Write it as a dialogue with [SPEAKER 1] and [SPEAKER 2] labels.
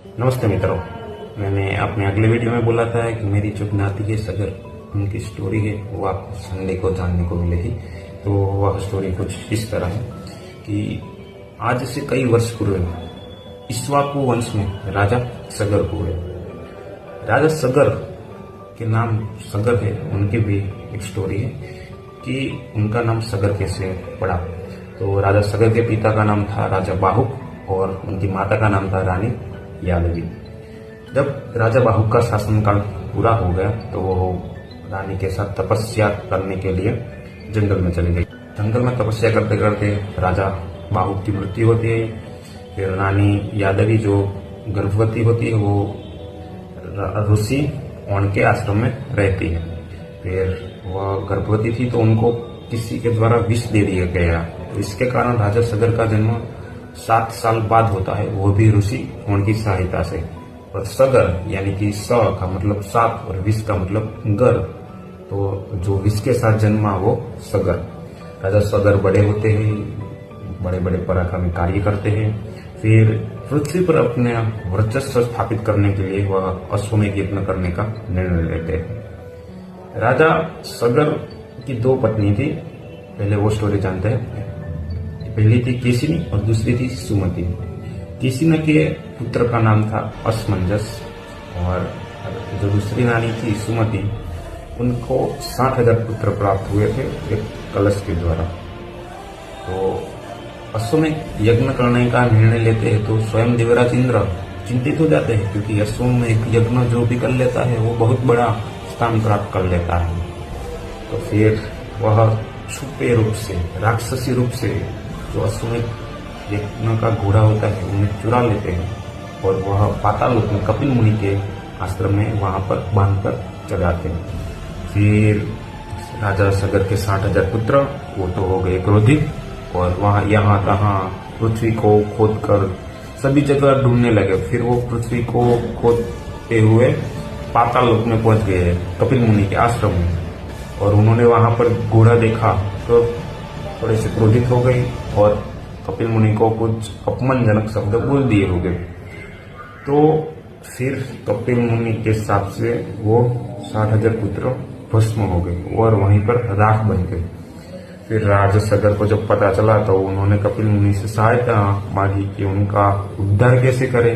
[SPEAKER 1] नमस्ते मित्रों। मैंने अपने अगले वीडियो में बोला था कि मेरी जो ज्ञाति के सगर उनकी स्टोरी है वो आपको संडे को जानने को मिलेगी। तो वह स्टोरी कुछ इस तरह है कि आज से कई वर्ष पूर्व इक्ष्वाकु वंश में राजा सगर हुए। राजा सगर के नाम सगर है, उनकी भी एक स्टोरी है कि उनका नाम सगर कैसे पड़ा। तो राजा सगर के पिता का नाम था राजा बाहुक और उनकी माता का नाम था रानी यादवी। जब राजा बाहुक का शासनकाल पूरा हो गया तो वो रानी के साथ तपस्या करने के लिए जंगल में चली गई। जंगल में तपस्या करते करते राजा बाहुक की मृत्यु होती है। फिर रानी यादवी जो गर्भवती होती है वो ऋषि ओण के आश्रम में रहती है। फिर वह गर्भवती थी तो उनको किसी के द्वारा विष दे दिया गया। इसके कारण राजा सगर का जन्म 7 साल बाद होता है, वो भी ऋषि ओण की सहायता से। और सगर यानी कि स का मतलब 7 और विष का मतलब गर, तो जो विष के साथ जन्मा वो सगर। राजा सगर बड़े होते हैं, बड़े बड़े पराक्रमी कार्य करते हैं। फिर पृथ्वी पर अपने वर्चस्व स्थापित करने के लिए वह अश्वमेध यज्ञ करने का निर्णय लेते हैं। राजा सगर की 2 पत्नी थी, पहले वो स्टोरी जानते हैं। पहली थी केशिनी और दूसरी थी सुमति। केशिनी के पुत्र का नाम था असमंजस और जो दूसरी रानी थी सुमति, उनको 60,000 पुत्र प्राप्त हुए थे एक कलश के द्वारा। तो अश्वमेध यज्ञ करने का निर्णय लेते हैं तो स्वयं देवराज इंद्र चिंतित हो जाते हैं, क्योंकि अश्वमेध यज्ञ जो भी कर लेता है वो बहुत बड़ा स्थान प्राप्त कर लेता है। तो फिर वह छुपे रूप से, राक्षसी रूप से जो अश्वमेध यज्ञ का घोड़ा होता है उन्हें चुरा लेते हैं और वह पाताल लोक में कपिल मुनि के आश्रम में वहां पर बांधकर चढ़ाते हैं। फिर राजा सगर के 60,000 पुत्र वो तो हो गए क्रोधित और वहां यहाँ तहाँ पृथ्वी को खोद कर सभी जगह ढूंढने लगे। फिर वो पृथ्वी को खोदते हुए पाताल लोक में पहुंच गए कपिल मुनि के आश्रम में, और उन्होंने वहां पर घोड़ा देखा तो थोड़े से क्रोधित हो गई और कपिल मुनि को कुछ अपमानजनक शब्द बोल दिए हो गए। तो फिर कपिल मुनि के हिसाब से वो 60,000 पुत्र भस्म हो गए और वहीं पर राख बन गए। फिर राजा सगर को जब पता चला तो उन्होंने कपिल मुनि से सहायता मांगी कि उनका उद्धार कैसे करें।